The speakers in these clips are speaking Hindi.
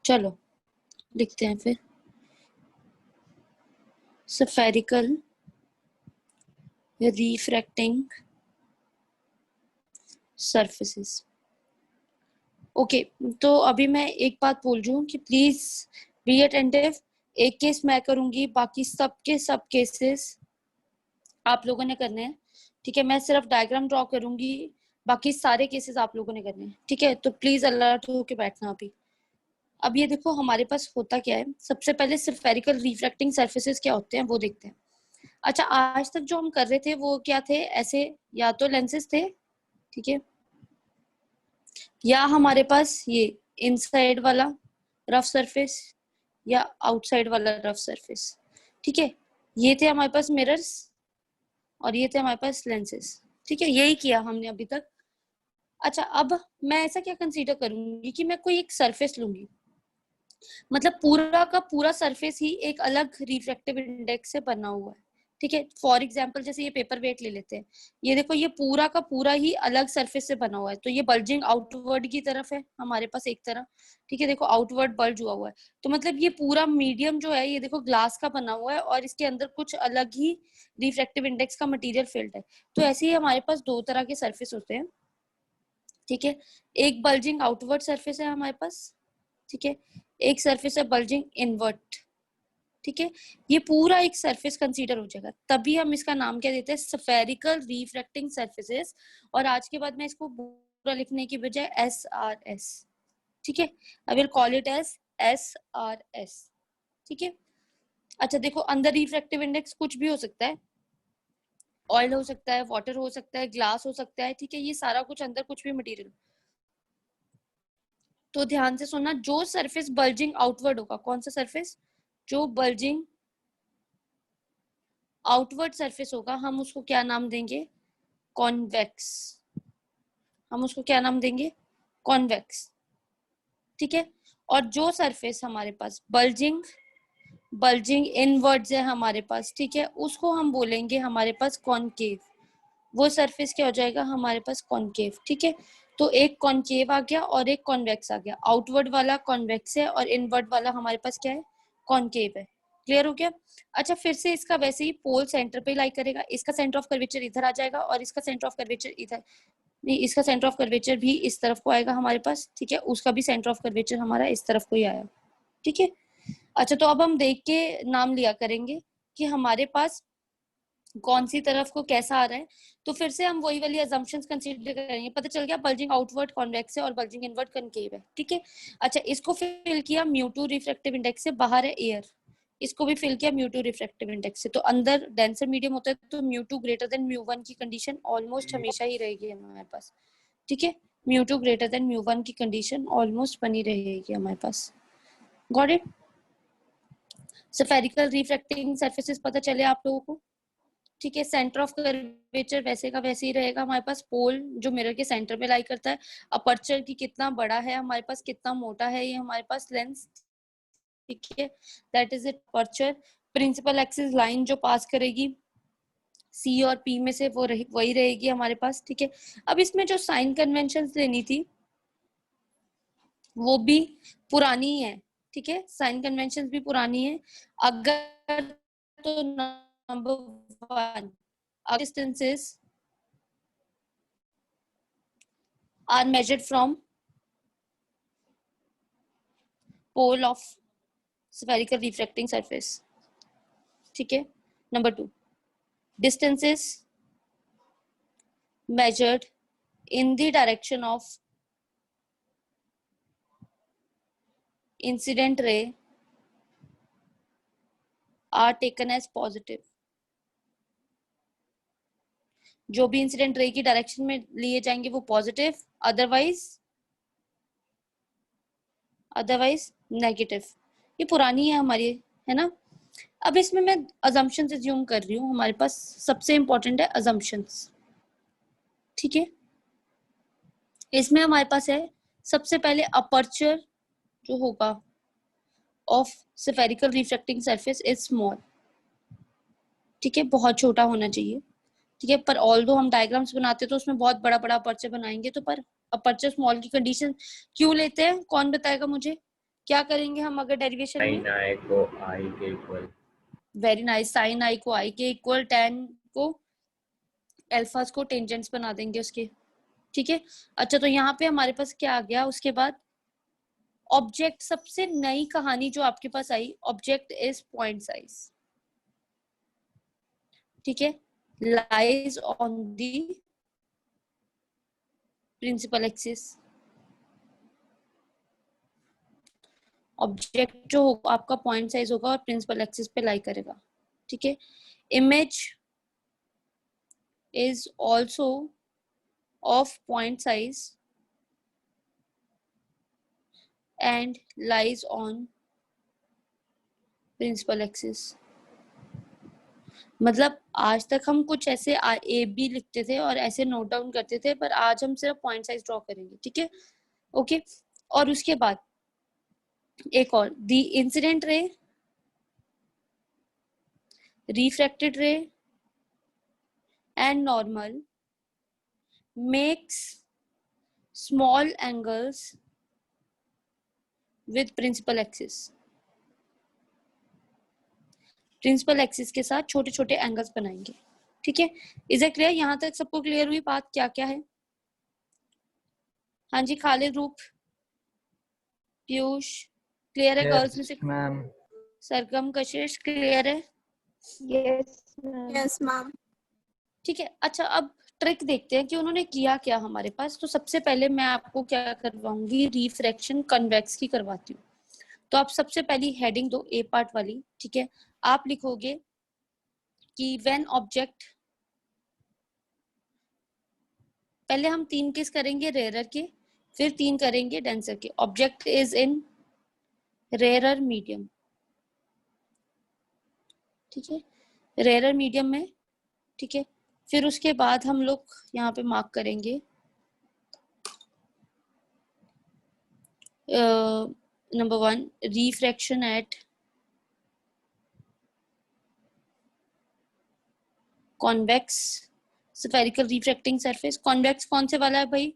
चलो लिखते हैं फिर, spherical refracting surfaces। ओके तो अभी मैं एक बात बोल रही हूँ कि प्लीज बी अटेंटिव। एक केस मैं करूंगी, बाकी सबके सब केसेस आप लोगों ने करने हैं, ठीक है। मैं सिर्फ डायग्राम ड्रॉ करूंगी, बाकी सारे केसेस आप लोगों ने करने हैं, ठीक है। तो प्लीज अलर्ट होके बैठना अभी। अब ये देखो हमारे पास होता क्या है। सबसे पहले स्फेरिकल रिफ्लेक्टिंग सरफेसेस क्या होते हैं वो देखते हैं। अच्छा, आज तक जो हम कर रहे थे वो क्या थे, ऐसे या तो लेंसेज थे, ठीक है, या हमारे पास ये इनसाइड वाला रफ सरफेस या आउटसाइड वाला रफ सरफेस, ठीक है। ये थे हमारे पास मिरर्स और ये थे हमारे पास लेंसेज, ठीक है। यही किया हमने अभी तक। अच्छा, अब मैं ऐसा क्या कंसीडर करूंगी कि मैं कोई एक सरफेस लूंगी, मतलब पूरा का पूरा सरफेस ही एक अलग रिफ्रैक्टिव इंडेक्स से बना हुआ है, ठीक है। फॉर एग्जांपल जैसे ये पेपर वेट ले लेते हैं, ये देखो ये पूरा का पूरा ही अलग सरफेस से बना हुआ है। तो ये बल्जिंग आउटवर्ड की तरफ है हमारे पास एक तरफ, ठीक है। देखो आउटवर्ड बल्ज हुआ है, तो मतलब ये पूरा मीडियम जो है ये देखो ग्लास का बना हुआ है और इसके अंदर कुछ अलग ही रिफ्रैक्टिव इंडेक्स का मटेरियल फील्ड है। तो ऐसे ही हमारे पास दो तरह के सरफेस होते हैं, ठीक है। एक बल्जिंग आउटवर्ड सरफेस है हमारे पास, ठीक है। एक सरफेस है बल्जिंग इनवर्ट, ठीक है। ये पूरा एक सरफेस कंसीडर हो जाएगा, तभी हम इसका नाम क्या देते हैं, स्फेरिकल रिफ्रैक्टिंग सरफेसेस। और आज के बाद मैं इसको पूरा लिखने की बजाय SRS, ठीक है, I will call it as SRS, ठीक है। अच्छा देखो, अंदर रिफ्रैक्टिव इंडेक्स कुछ भी हो सकता है, ऑयल हो सकता है, वाटर हो सकता है, ग्लास हो सकता है, ठीक है। ये सारा कुछ अंदर कुछ भी मटेरियल। तो ध्यान से सुनना, जो सरफेस बल्जिंग आउटवर्ड होगा, कौन सा सरफेस, जो बल्जिंग आउटवर्ड सरफेस होगा, हम उसको क्या नाम देंगे, कॉन्वेक्स। हम उसको क्या नाम देंगे, कॉन्वेक्स, ठीक है। और जो सरफेस हमारे पास बल्जिंग बल्जिंग इनवर्ड्स है हमारे पास, ठीक है, उसको हम बोलेंगे हमारे पास कॉनकेव। वो सरफेस क्या हो जाएगा हमारे पास, कॉनकेव, ठीक है। तो एक कॉनकेव आ गया और एक कॉन्वेक्स आ गया। आउटवर्ड वाला कॉन्वेक्स है और इनवर्ड वाला हमारे पास क्या है, कॉनकेव है। क्लियर हो गया। अच्छा, फिर से इसका वैसे ही पोल सेंटर पे लाई करेगा, इसका सेंटर ऑफ कर्वेचर इधर आ जाएगा और इसका सेंटर ऑफ कर्वेचर इधर नहीं, इसका सेंटर ऑफ कर्वेचर भी इस तरफ को आएगा हमारे पास, ठीक है। उसका भी सेंटर ऑफ कर्वेचर हमारा इस तरफ को ही आया, ठीक है। अच्छा, तो अब हम देख के नाम लिया करेंगे कि हमारे पास कौन सी तरफ को कैसा आ रहा है। तो फिर से हम वही वाली अजम्पशंस कंसीडर करेंगे। पता चल गया बल्जिंग आउटवर्ड कॉन्वेक्स है और बल्जिंग इनवर्ड कनकेव है, ठीक है। अच्छा, इसको फिल किया म्यू2 रिफ्रैक्टिव इंडेक्स से, बाहर है एयर, इसको भी फिल किया म्यू2 रिफ्रैक्टिव इंडेक्स से। तो अंदर डेंसर मीडियम होता है तो म्यू2 ग्रेटर देन म्यू1 की कंडीशन ऑलमोस्ट हमेशा ही रहेगी हमारे पास, ठीक है। म्यू2 ग्रेटर देन म्यू1 की कंडीशन ऑलमोस्ट बनी रहेगी हमारे पास। Got it. Spherical refracting surfaces पता चले आप लोगों को, ठीक है। सेंटर ऑफ कर्वेचर वैसे का वैसे ही रहेगा हमारे पास, पोल जो मिरर के सेंटर में लाई करता है। अपर्चर की कितना बड़ा है हमारे पास, कितना मोटा है ये हमारे पास लेंस, ठीक है, that is it aperture. Principal axis line जो पास करेगी सी और पी में से वो वही रहेगी हमारे पास, ठीक है। अब इसमें जो साइन कन्वेंशन लेनी थी वो भी पुरानी है, ठीक है, साइन कन्वेंशन भी पुरानी है। अगर तो number 1 distances are measured from pole of spherical refracting surface, ठीक है। Number 2, distances measured in the direction of incident ray are taken as positive। जो भी इंसिडेंट रे की डायरेक्शन में लिए जाएंगे वो पॉजिटिव, अदरवाइज नेगेटिव। ये पुरानी है हमारी, है ना। अब इसमें मैं अजम्पशंस अज्यूम कर रही हूँ, हमारे पास सबसे इंपॉर्टेंट है अजम्पशंस, ठीक है। इसमें हमारे पास है सबसे पहले अपर्चर जो होगा of spherical refracting surface is small, ठीक है, बहुत छोटा होना चाहिए, ठीक है। पर ऑल्दो हम डायग्राम्स बनाते हैं तो उसमें बहुत बड़ा बड़ा अपर्चर बनाएंगे, तो पर अपर्चर स्मॉल की कंडीशन क्यों लेते हैं, कौन बताएगा मुझे, क्या करेंगे हम अगर डेरिवेशन में? साइन आई को आई के इक्वल। वेरी नाइस, साइन आई को आई के इक्वल, tan को अल्फास को टेंजेंट्स बना देंगे उसके, ठीक है। अच्छा तो यहाँ पे हमारे पास क्या आ गया उसके बाद? ऑब्जेक्ट, सबसे नई कहानी जो आपके पास आई, ऑब्जेक्ट इज पॉइंट साइज, ठीक है, lies on the principal axis. Object जो होगा आपका पॉइंट साइज होगा और प्रिंसिपल एक्सिस पे लाई करेगा, ठीक है। Image is also of point size and lies on principal axis. मतलब आज तक हम कुछ ऐसे ए बी लिखते थे और ऐसे नोट डाउन करते थे, पर आज हम सिर्फ पॉइंट साइज ड्रॉ करेंगे, ठीक है, ओके। और उसके बाद एक और, the incident ray, refracted ray and normal makes small angles with principal axis. Principal axis के साथ छोटे छोटे एंगल्स बनाएंगे, ठीक है। Is it clear? यहाँ तक सबको क्लियर हुई बात क्या क्या है? हाँ जी, खालिद, रूप, पीयूष, क्लियर है? गर्ल्स में से मैम। सरगम, कशिश, क्लियर है? Yes ma'am. ठीक है। अच्छा अब ट्रिक देखते हैं कि उन्होंने किया क्या हमारे पास। तो सबसे पहले मैं आपको क्या करवाऊंगी, रिफ्रैक्शन कन्वेक्स की करवाती हूँ। तो आप सबसे पहली हेडिंग दो ए पार्ट वाली, ठीक है। आप लिखोगे कि व्हेन ऑब्जेक्ट, पहले हम 3 केस करेंगे रेयरर के, फिर 3 करेंगे डेंसर के। Object is in rarer medium, ठीक है, रेयरर मीडियम में, ठीक है। फिर उसके बाद हम लोग यहाँ पे मार्क करेंगे number 1 refraction at convex spherical refracting surface. Convex कौन से वाला है भाई?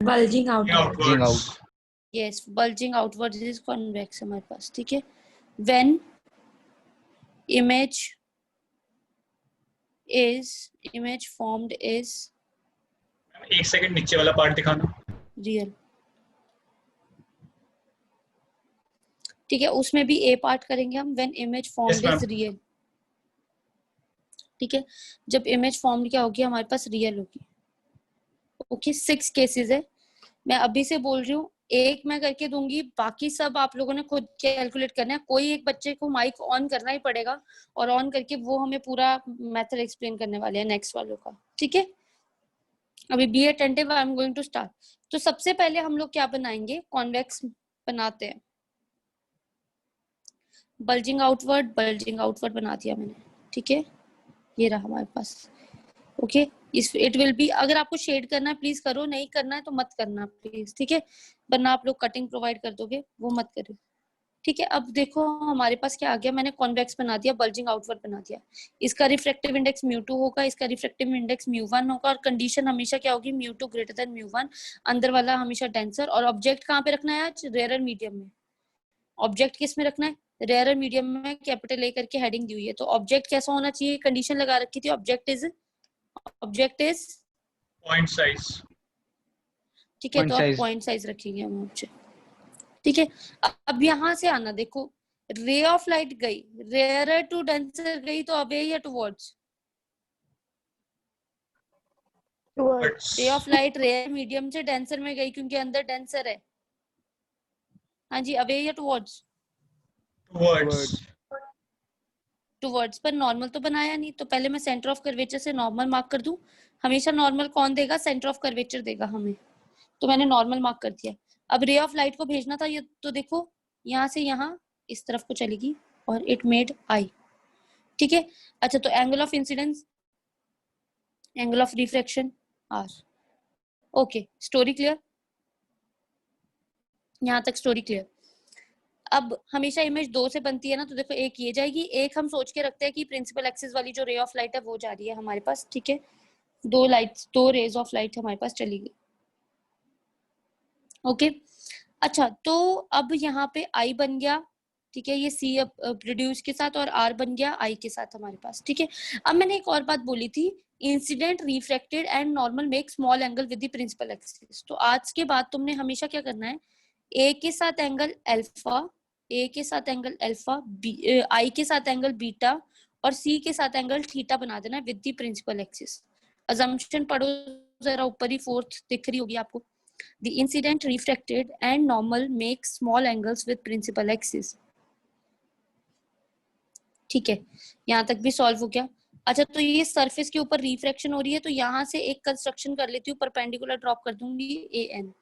Bulging out. Yes, bulging outward is convex हमारे पास, ठीक है। व्हेन image formed is एक सेकंड नीचे वाला पार्ट दिखाना। real, ठीक है। उसमें भी ए पार्ट करेंगे हम, when image formed is real, ठीक है। जब इमेज फॉर्म्ड क्या होगी हमारे पास? रियल होगी, ओके। 6 केसेस है, मैं अभी से बोल रही हूँ, एक मैं करके दूंगी, बाकी सब आप लोगों ने खुद कैलकुलेट करना है। कोई एक बच्चे को माइक ऑन करना ही पड़ेगा और ऑन करके वो हमें पूरा मेथड एक्सप्लेन करने वाले हैं नेक्स्ट वालों का, ठीक है। अभी be attentive, I am going to start. तो सबसे पहले हम लोग क्या बनाएंगे? कॉन्वेक्स बनाते हैं। बल्जिंग आउटवर्ड बना दिया मैंने, ठीक है। ये रहा हमारे पास, ओके। इस इट विल बी, अगर आपको शेड करना है प्लीज करो, नहीं करना है तो मत करना प्लीज, ठीक है। वरना आप लोग कटिंग प्रोवाइड कर दोगे, वो मत करिए, ठीक है। अब देखो हमारे पास क्या आ गया, मैंने कॉन्वेक्स बना दिया, बल्जिंग आउटवर्ड बना दिया। इसका रिफ्रैक्टिव इंडेक्स μ2 होगा, इसका रिफ्रैक्टिव इंडेक्स μ1 होगा, और कंडीशन हमेशा क्या होगी? μ2 ग्रेटर देन μ1, अंदर वाला हमेशा डेंसर। और ऑब्जेक्ट कहाँ पे रखना है आज? रेयरर मीडियम में। ऑब्जेक्ट किस में रखना है? रेयरर मीडियम में, कैपिटल ए करके हेडिंग दी हुई है। तो ऑब्जेक्ट कैसा होना चाहिए? कंडीशन लगा रखी थी, ऑब्जेक्ट इज पॉइंट साइज, ठीक है। तो आप पॉइंट साइज रखेंगे हम ऑब्जेक्ट, ठीक है। अब यहां से आना, देखो रे ऑफ लाइट गई, रेयरर टू डेंसर गई, तो अवे या towards? Ray of light rarer medium से डेंसर में गई क्योंकि अंदर डेंसर है। हाँ जी, अवे या टुवर्ड्स? टुवर्ड्स। पर नॉर्मल तो बनाया नहीं, तो पहले मैं सेंटर ऑफ कर्वेचर से नॉर्मल मार्क कर दूं। हमेशा नॉर्मल कौन देगा? सेंटर ऑफ कर्वेचर देगा हमें, तो मैंने नॉर्मल मार्क कर दिया। अब रे ऑफ लाइट को भेजना था, ये तो देखो यहाँ से यहाँ इस तरफ को चलेगी और इट मेड आई, ठीक है। अच्छा तो angle of incidence, angle of refraction are, okay. Story clear? यहाँ तक स्टोरी क्लियर? अब हमेशा इमेज 2 से बनती है ना, तो देखो एक ये जाएगी, एक हम सोच के रखते हैं कि प्रिंसिपल एक्सिस वाली जो रे ऑफ लाइट है वो जा रही है हमारे पास, ठीक है। 2 रेज ऑफ लाइट हमारे पास चली गई, ओके। अच्छा, तो अब यहाँ पे आई बन गया, ठीक है, ये सी अब प्रोड्यूस के साथ, और आर बन गया आई के साथ हमारे पास, ठीक है। अब मैंने एक और बात बोली थी, incident refracted and normal make small angle with the principal axis. तो आज के बाद तुमने हमेशा क्या करना है, ए के साथ एंगल अल्फा, ए के साथ एंगल अल्फा, आई के साथ एंगल बीटा, और सी के साथ एंगल थीटा बना देना with the principal axis. Assumption पढ़ो जरा, ऊपर ही फोर्थ दिख रही होगी आपको। The incident refracted and normal make small angles with principal axis. ठीक है, यहाँ तक भी सॉल्व हो गया। अच्छा, तो ये सरफेस के ऊपर रिफ्रैक्शन हो रही है, तो यहाँ से एक कंस्ट्रक्शन कर लेती हूँ, परपेंडिकुलर ड्रॉप कर दूंगी ए एन।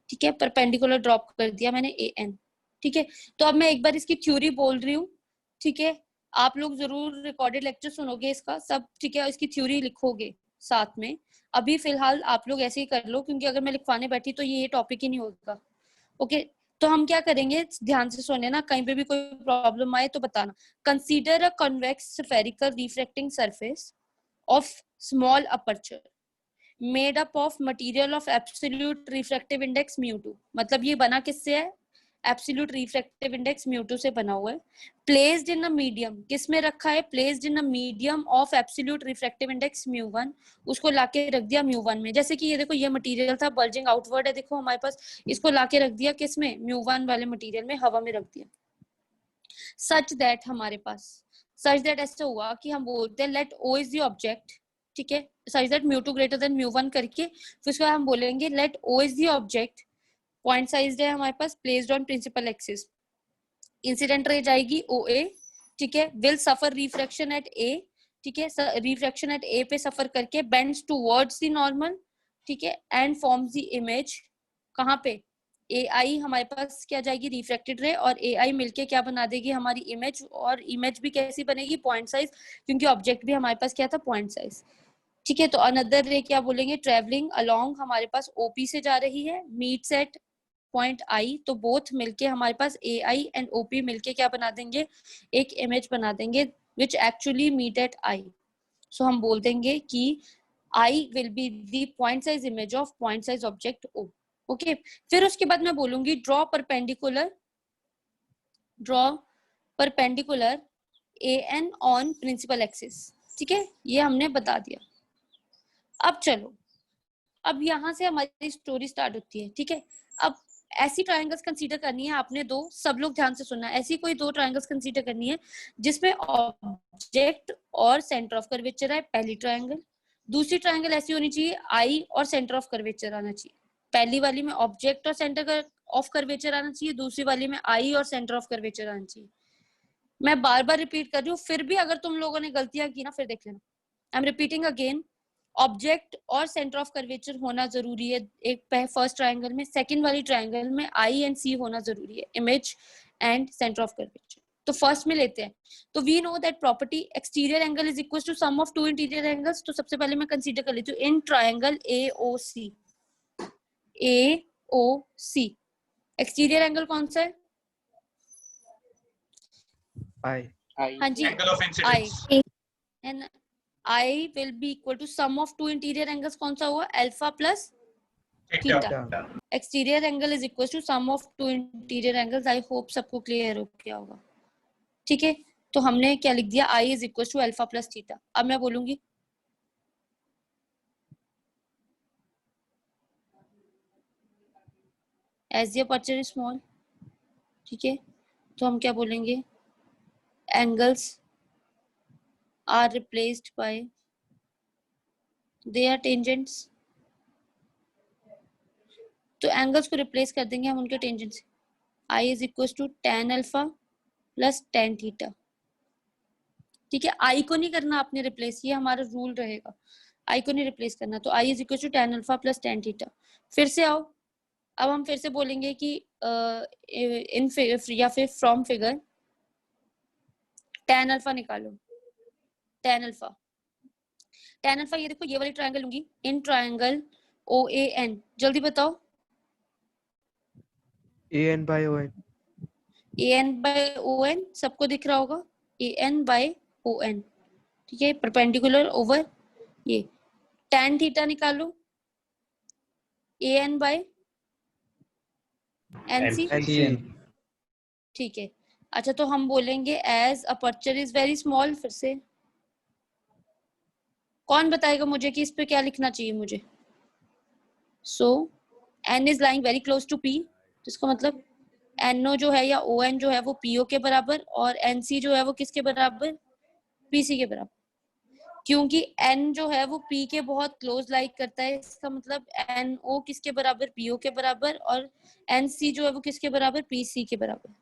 ठीक है, परपेंडिकुलर ड्रॉप कर दिया मैंने ए एन। ठीक है, तो अब मैं एक बार इसकी थ्योरी बोल रही हूँ, ठीक है, आप लोग जरूर रिकॉर्डेड लेक्चर सुनोगे इसका सब, ठीक है, इसकी थ्योरी लिखोगे साथ में। अभी फिलहाल आप लोग ऐसे ही कर लो, क्योंकि अगर मैं लिखवाने बैठी तो ये टॉपिक ही नहीं होगा। ओके, तो हम क्या करेंगे, ध्यान से सुने ना, कहीं पे भी कोई प्रॉब्लम आए तो बताना। Consider a convex spherical refracting surface of small aperture made up of material of absolute refractive index म्यू2। मतलब ये बना किससे है, एब्सोल्यूट रिफ्रैक्टिव इंडेक्स म्यू2 से बना हुआ है। प्लेस्ड इन अ मीडियम, किस में रखा है, placed in a medium of absolute refractive index म्यू1, उसको लाके रख दिया म्यू1 में। जैसे कि ये देखो, ये मटेरियल था, बल्जिंग आउटवर्ड है, देखो हमारे पास, इसको लाके रख दिया किस में, म्यू1 वाले मटेरियल में, हवा में रख दिया। सच दैट हमारे पास, सच दैट ऐसा हुआ कि हम बोलते हैं let O is the object, ठीक है, सच दैट म्यू2 ग्रेटर देन म्यू1 करके, फिर उसके बाद हम बोलेंगे let O is the object, point size है हमारे पास, placed on principal axis, incident ray जाएगी ओ ए, ठीक है, will suffer refraction at A, ठीक है, रिफ्रैक्शन एट ए पे सफर करके बेंड्स टुवर्ड्स द नॉर्मल, ठीक है, एंड फॉर्म्स द इमेज। कहाँ पे, ए आई हमारे पास क्या जाएगी, रिफ्रैक्टेड रे, और ए आई मिलके क्या बना देगी हमारी इमेज, और इमेज भी कैसी बनेगी, पॉइंट साइज, क्योंकि ऑब्जेक्ट भी हमारे पास क्या था, पॉइंट साइज। ठीक है, तो अनदर रे क्या बोलेंगे, ट्रेवलिंग अलोंग हमारे पास ओपी से जा रही है, मीट्स एट पॉइंट आई, तो बोथ मिलके हमारे पास ए आई एंड ओपी मिलके क्या बना देंगे, एक इमेज बना देंगे which actually meet at I. So हम बोल देंगे कि I will be the point size image of point size object O. Okay, फिर उसके बाद मैं बोलूंगी draw perpendicular A N on principal axis. ठीक है, ये हमने बता दिया। अब चलो, अब यहाँ से हमारी स्टोरी स्टार्ट होती है। ठीक है, अब ऐसी ट्रायंगल्स कंसीडर करनी है आपने दो, सब लोग ध्यान से सुनना, ऐसी कोई दो ट्रायंगल्स कंसीडर करनी है जिसमें ऑब्जेक्ट और सेंटर ऑफ कर्वेचर है, पहली ट्रायंगल। दूसरी ट्रायंगल ऐसी होनी चाहिए आई और सेंटर ऑफ कर्वेचर आना चाहिए। पहली वाली में ऑब्जेक्ट और सेंटर ऑफ कर्वेचर आना चाहिए, दूसरी वाली में आई और सेंटर ऑफ कर्वेचर आना चाहिए। मैं बार बार रिपीट कर रही हूँ, फिर भी अगर तुम लोगों ने गलतियां की ना, फिर देख लेना। I am repeating again, object और सेंटर ऑफ कर्वेचर होना जरूरी है एक फर्स्ट ट्रायंगल में, सेकंड वाली ट्रायंगल में आई एंड सी होना जरूरी है, image and centre of curvature. तो फर्स्ट में लेते हैं, तो we know that property exterior angle is equal to sum of two interior angles. तो सबसे पहले मैं कंसीडर कर लेती हूँ in triangle AOC, AOC exterior angle कौन सा है, I. हाँ जी, angle of I, incidence, and I will be equal to sum of two interior angles, कौन सा हुआ, alpha plus theta. Theta. Exterior angle is equal to sum of two interior angles. I hope सबको क्लियर हो गया होगा। ठीक है, तो हमने क्या लिख दिया, I is equal to alpha plus theta. अब मैं बोलूंगी as the aperture is small, ठीक है, तो हम क्या बोलेंगे, angles are replaced by their tangents. तो एंगल्स को रिप्लेस कर देंगे हम उनके टेंजेंट से। I is equal to tan alpha plus tan theta. ठीक है, आई को नहीं करना आपने रिप्लेस, ये हमारा रूल रहेगा, आई को नहीं रिप्लेस करना। तो I is equal to tan alpha plus tan theta. फिर से आओ, अब हम फिर से बोलेंगे कि इन या फिर फ्रॉम फिगर tan अल्फा निकालो, tan अल्फा, tan अल्फा, ये देखो ये वाली ट्रायंगल लूंगी, इन ट्रायंगल OAN, जल्दी बताओ, AN by ON. AN by ON सबको दिख रहा होगा, AN बाय ON, ठीक है, परपेंडिकुलर ओवर ये, tan थीटा निकालो, AN बाय NC NC. ठीक है। अच्छा तो हम बोलेंगे as aperture is very small. फिर से कौन बताएगा मुझे कि इस पे क्या लिखना चाहिए मुझे? So N is lying very close to P, जिसका मतलब NO जो है या ON जो है वो PO के बराबर, और NC जो है वो किसके बराबर? PC के बराबर। क्योंकि N जो है वो P के बहुत क्लोज लाइक करता है, इसका मतलब NO किसके बराबर? PO के बराबर, और NC जो है वो किसके बराबर? PC के बराबर।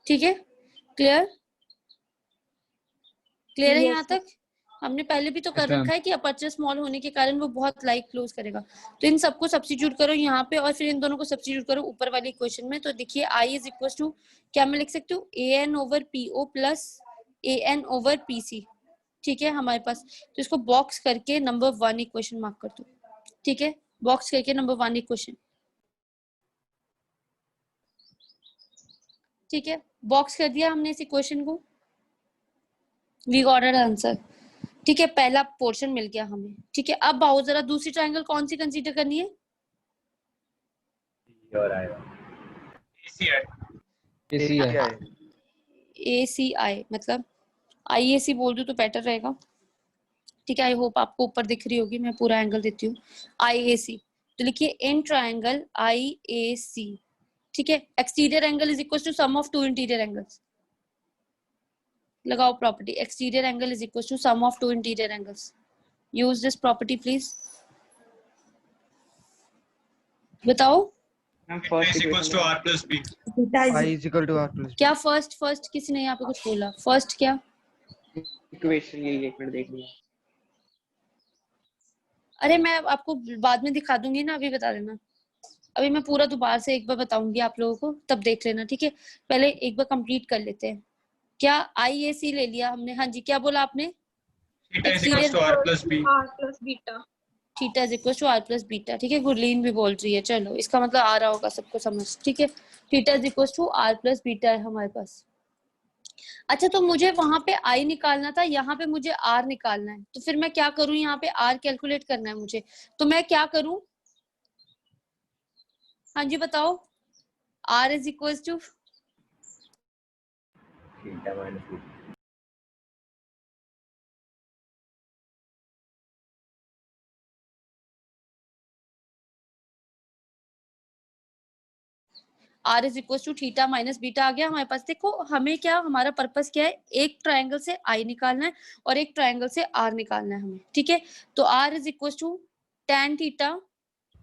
ठीक है, क्लियर? क्लियर है यहाँ तक? हमने पहले भी तो कर रखा है कि अपर्चर स्मॉल होने के कारण वो बहुत लाइक क्लोज करेगा। तो इन सबको सब्स्टिट्यूट करो यहाँ पे, और फिर इन दोनों को सब्स्टिट्यूट करो ऊपर वाले इक्वेशन में। तो देखिए I इज इक्वल टू, क्या मैं लिख सकती हूँ? AN over PO plus AN over PC। ठीक है हमारे पास। तो इसको बॉक्स करके नंबर 1 इक्वेशन मार्क कर दो। ठीक है, बॉक्स करके नंबर 1 इक्वेशन। ठीक है, बॉक्स कर दिया हमने इस इक्वेशन को। We got our answer. ठीक है, पहला पोर्शन मिल गया हमें। ठीक है, अब आओ जरा दूसरी ट्रायंगल कौन सी कंसीडर करनी है? ACI। ACI मतलब IAC बोल दूं तो बेटर रहेगा। ठीक है, आई होप आपको ऊपर दिख रही होगी, मैं पूरा एंगल देती हूँ। IAC तो लिखिए इन ट्रायंगल IAC। ठीक है, exterior angle is equal to sum of two interior angles. लगाओ property, exterior angle is equal to sum of two interior angles. Use this property please. बताओ First is equals equation. to R plus B। I is equal to R plus B. क्या फर्स्ट किसी ने यहाँ पे कुछ बोला? फर्स्ट क्या? इक्वेशन यही एक मिनट देख लिया। अरे मैं आपको बाद में दिखा दूंगी ना, अभी बता देना। अभी मैं पूरा दोबारा से एक बार बताऊंगी आप लोगों को, तब देख लेना। ठीक है, पहले एक बार कंप्लीट कर लेते हैं। क्या IAC ले लिया हमने? हाँ जी, क्या बोला आपने? Theta is equals to R plus B। Theta is equal to R plus beta. ठीक है, गुरलीन भी बोल रही है, चलो इसका मतलब आ रहा होगा सबको समझ। ठीक है, theta is equal to R plus beta है हमारे पास। अच्छा तो मुझे वहां पे I निकालना था, यहाँ पे मुझे R निकालना है, तो फिर मैं क्या करूं? यहाँ पे R कैलकुलेट करना है मुझे, तो मैं क्या करूं? हाँ जी बताओ। R is equal to theta minus beta. R is equal to theta minus beta आ गया हमारे पास। देखो हमें क्या, हमारा पर्पस क्या है? एक ट्रायंगल से I निकालना है और एक ट्रायंगल से R निकालना है हमें। ठीक है, तो R is equal to tan theta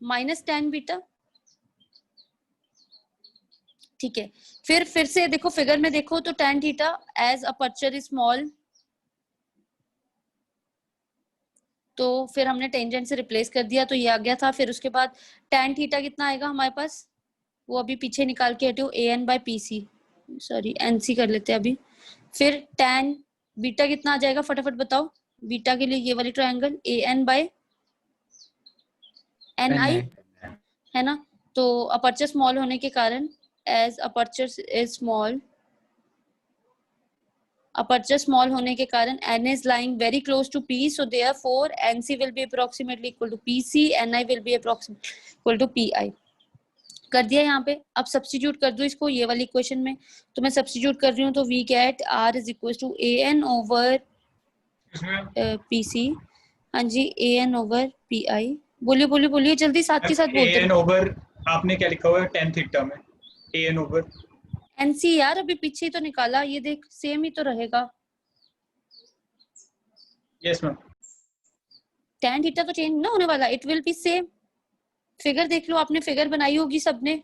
minus tan beta. ठीक है, फिर से देखो फिगर में देखो तो tan theta as aperture is small, तो फिर हमने टेंजेंट से रिप्लेस कर दिया तो ये आ गया था। फिर उसके बाद tan थीटा कितना आएगा हमारे पास? वो अभी पीछे निकाल के हटे हो, AN by PC, sorry NC कर लेते हैं अभी। फिर tan बीटा कितना आ जाएगा? फटाफट बताओ। बीटा के लिए ये वाली ट्रायंगल AN बाय NI है ना। तो अपर्चर स्मॉल होने के कारण as aperture is small, aperture small होने के कारण N is lying very close to P, so therefore NC will be approximately equal to PC, NI will be approximately equal to PI। कर दिया यहाँ पे। अब सब्स्टिट्यूट कर दो इसको ये वाली इक्वेशन में, तो मैं सब्स्टिट्यूट कर रही हूँ, तो we get R is equal to AN over PC। हाँ जी, AN ओवर PI। बोलिए बोलिए बोलिए जल्दी, साथ के साथ बोलते AN रहो। ओवर आपने क्या लिखा हुआ है tan थीटा में? AN ओवर NC यार अभी पीछे ही तो निकाला, ये देख सेम ही तो रहेगा। Yes ma'am. tan थीटा तो चेंज ना होने वाला, it will be same. Figure देख लो, आपने फिगर बनाई होगी सबने।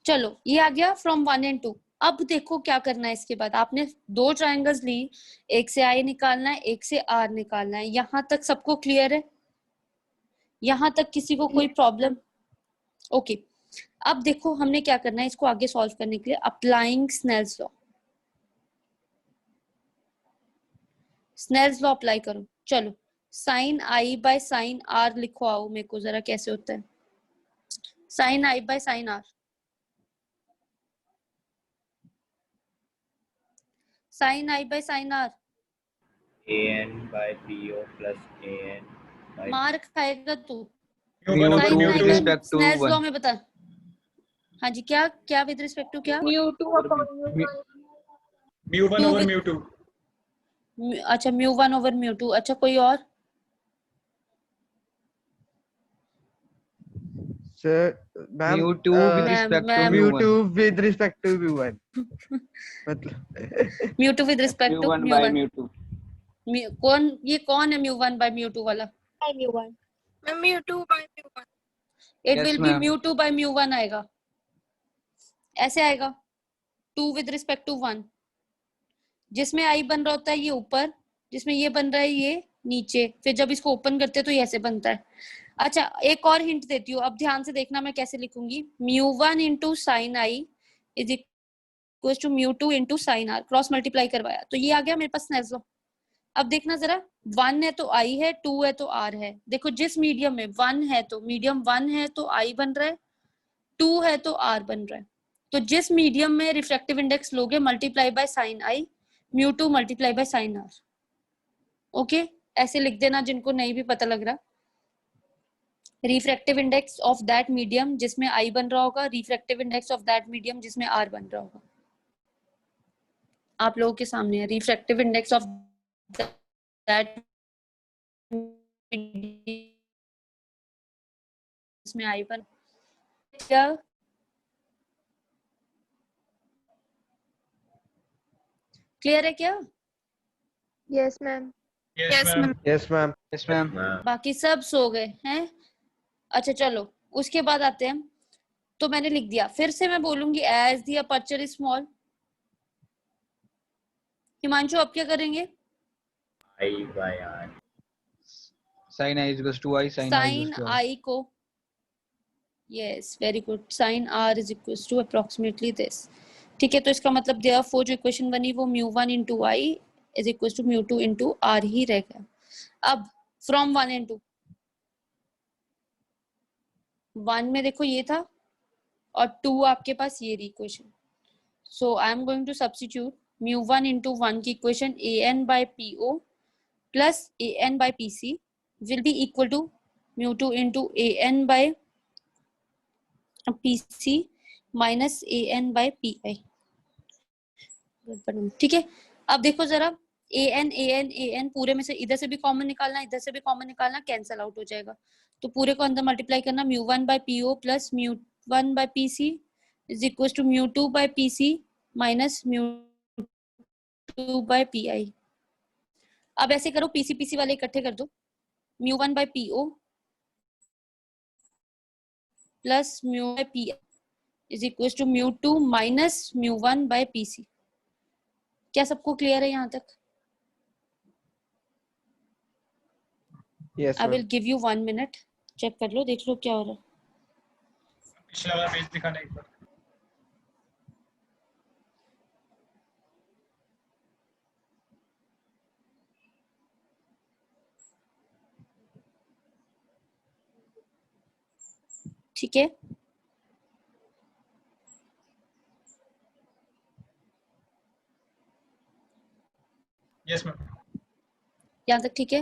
चलो ये आ गया फ्रॉम 1 and 2। अब देखो क्या करना है इसके बाद। आपने दो ट्रायंगल्स ली, एक से I निकालना है, एक से R निकालना है। यहां तक सबको क्लियर है? यहां तक किसी को कोई प्रॉब्लम? ओके, अब देखो हमने क्या करना है इसको आगे सॉल्व करने के लिए। Applying Snell's law, Snell's law apply करो। चलो sine I by sine R लिखो, आओ मेरे को जरा कैसे होता है sine I by sine R। Sine I by sine R AN by PO plus AN by मार खाएगा तू। mu1 over sine mu2 respect to Snell's law one. में बता। हाँ जी, क्या क्या विद रिस्पेक्ट टू क्या? mu2 upon mu1. mu1 Two over with- mu2 अच्छा mu1 over mu2। अच्छा कोई और? Sir, ma'am, mu2 with Ma'am, respect to ma'am. mu1. mu2 with respect to mu1. मतलब mu2 with respect to mu1 by mu1। mu2. कौन ये कौन है mu1 by mu2 वाला? By mu1. mu2 by mu1. It Yes, will be ma'am. mu2 by mu1 आएगा, ऐसे आएगा। 2 with respect to 1, जिसमें i बन रहा होता है ये ऊपर, जिसमें ये बन रहा है ये नीचे, फिर जब इसको ओपन करते हैं तो ये ऐसे बनता है। अच्छा एक और हिंट देती हूँ, अब ध्यान से देखना मैं कैसे लिखूंगी। mu1 into sin i is equals to mu2 into sin r, cross multiply करवाया तो ये आ गया मेरे पास स्नेल्स लॉ। अब देखना जरा, 1 है तो i है, 2 है तो r है। देखो जिस मीडियम में 1 है तो मीडियम 1 है तो i बन रहा है, 2 है तो r बन रहा है। तो जिस मीडियम में रिफ्रैक्टिव इंडेक्स लोगे multiply by sine i, mu2 multiply by sine r। Okay ऐसे लिख देना जिनको नहीं भी पता लग रहा। Refractive index of that medium जिसमें i बन रहा होगा, refractive index of that medium जिसमें r बन रहा होगा। आप लोगों के सामने है रिफ्रैक्टिव इंडेक्स ऑफ दैट जिसमें i बन। क्या क्लियर है क्या? Yes, ma'am. yes ma'am Yes, ma'am. Yes, ma'am. बाकी सब सो गए हैं? अच्छा चलो उसके बाद आते हैं। तो मैंने लिख दिया, फिर से मैं बोलूंगी as the aperture is small. Himanshu अब क्या करेंगे? I by r Sin i is equals to i. Sin r is sine equals to r. I को, yes very good, sine R is equals to approximately this. ठीक है तो इसका मतलब देयरफॉर जो इक्वेशन बनी वो mu1 into i is equals to mu2 into r ही रह गया। अब फ्रॉम 1 and 2, 1 में देखो ये था और 2 आपके पास ये रही equation. So I am going to substitute mu1 into 1 की equation an by po plus an by pc will be equal to mu2 into an by pc minus an by pi। ठीक है अब देखो जरा an पूरे में से इधर से भी कॉमन निकालना, इधर से भी कॉमन निकालना, कैंसल आउट हो जाएगा। तो पूरे को अंदर मल्टीप्लाई करना, mu1 by po plus mu1 by pc is equals to mu2 by pc minus mu2 by pi। अब ऐसे करो pc वाले इकट्ठे कर दो, mu1 by po plus mu by pi is equals to mu2 minus mu1 by pc। क्या सबको क्लियर है यहाँ तक? Yes, I will ma'am. Give you 1 minute, check कर लो, देख लो क्या हो रहा है। पिछला वाला पेज दिखाना एक बार। ठीक है yes ma'am यहाँ तक ठीक है?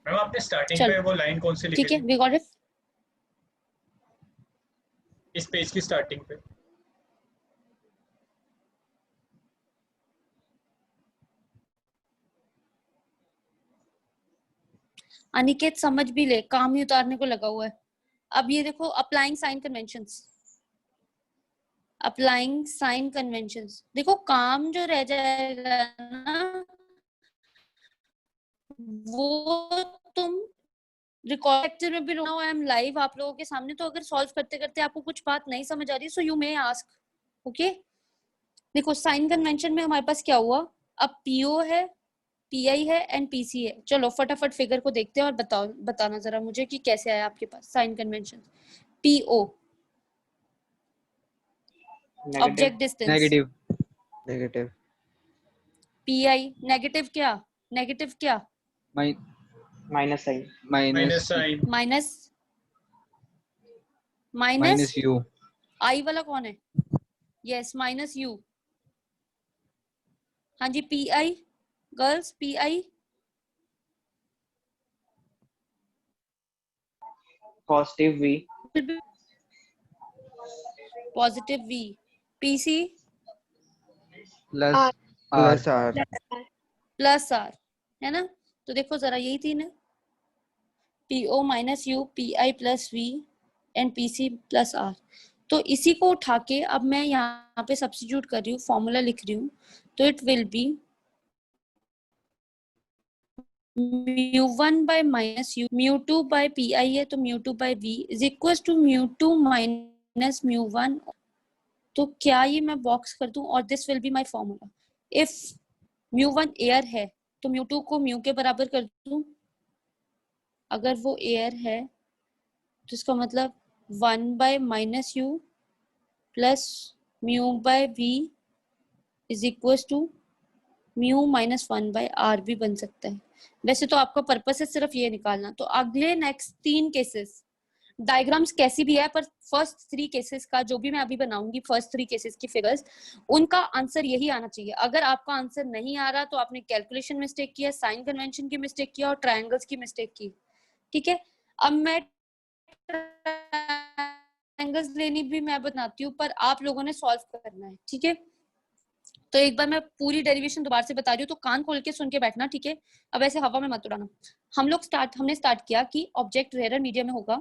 मैम आपने स्टार्टिंग चल। पे वो लाइन कौन सी लिखी ठीक है थी वी गॉट इट। इस पेज की स्टार्टिंग पे? अनिकेत समझ भी ले, काम ही उतारने को लगा हुआ है। अब ये देखो applying sign conventions, applying sign conventions, देखो काम जो रह जाएगा ना वो तुम रिकॉर्ड लेक्चर में भी आई एम लाइव आप लोगों के सामने, तो अगर सॉल्व करते करते आपको कुछ बात नहीं समझ आ रही so you may ask. Okay देखो साइन कन्वेंशन में हमारे पास क्या हुआ, अब पीओ है, पीआई है एंड पीसी है। चलो फटाफट फिगर को देखते हैं और बताना जरा मुझे कि कैसे आया आपके पास sign convention. PO object distance, Negative. Negative. PI negative क्या, नेगेटिव क्या My Minus sign. Minus minus sign minus minus u. I वाला कौन है? Yes, minus u. हाँ जी, P I equals, P I positive v, positive v, PC plus R. R. Plus R, plus R, है ना? तो देखो जरा, यही तीन है, PO minus u, P I plus v and PC plus are. तो इसी को उठा के अब मैं यहाँ पे सब्स्टिट्यूट कर रही हूँ, फॉर्मूला लिख रही हूँ। तो it will be mu1 by minus u, mu2 by pi है तो mu2 by v is equals to mu2 minus mu1। तो क्या ये मैं बॉक्स कर दूं और this will be my formula. If mu1 air है तो mu2 को mu के बराबर कर दूं। अगर वो एयर है तो इसका मतलब 1 by minus u plus mu by v is equals to mu minus 1 by r भी बन सकता है। वैसे तो आपका पर्पस है सिर्फ ये निकालना। तो अगले नेक्स्ट 3 केसेस, डायग्राम्स कैसी भी है पर फर्स्ट 3 केसेस का जो भी मैं अभी बनाऊंगी, फर्स्ट 3 केसेस की फिगर्स, उनका आंसर यही आना चाहिए। अगर आपका आंसर नहीं आ रहा तो आपने कैलकुलेशन मिस्टेक किया, साइन कन्वेंशन की मिस्टेक किया और ट्रायंगल्स की मिस्टेक की। ठीक है, अब मैं ट्रायंगल्स लेनी भी मैं बताती हूँ, पर आप लोगों ने सॉल्व करना है। ठीक है, तो एक बार मैं पूरी डेरिवेशन दोबारा से बता रही हूँ, तो कान खोल के सुन के बैठना। ठीक है, अब ऐसे हवा में मत उड़ाना। हमने स्टार्ट किया कि ऑब्जेक्ट रेयर मीडियम में होगा।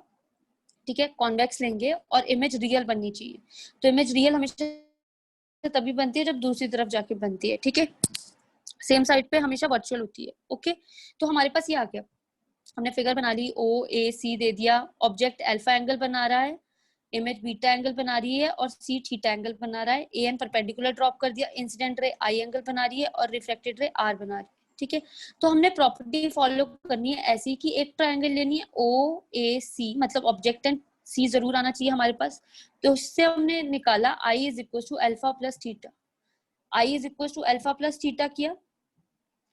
ठीक है, कॉन्वेक्स लेंगे और इमेज रियल बननी चाहिए। तो इमेज रियल हमेशा तभी बनती है जब दूसरी तरफ जाके बनती है। ठीक है, सेम साइड पे हमेशा वर्चुअल होती है। ओके, तो हमारे पास ये आ गया, हमने फिगर बना ली, ओ ए सी दे दिया, ऑब्जेक्ट अल्फा एंगल बना रहा है, इमेज बीटा एंगल बना रही है और सी थीटा एंगल बना रहा है, ए एन परपेंडिकुलर ड्रॉप कर दिया, इंसिडेंट रे आई एंगल बना रही है और रिफ्लेक्टेड रे आर बना रही है। ठीक है, तो हमने प्रॉपर्टी फॉलो करनी है ऐसी कि एक ट्रायंगल लेनी है ओ ए सी, मतलब ऑब्जेक्ट एंड सी जरूर आना चाहिए हमारे पास। तो उससे हमने निकाला i is equal to alpha plus theta, i is equal to alpha plus theta किया,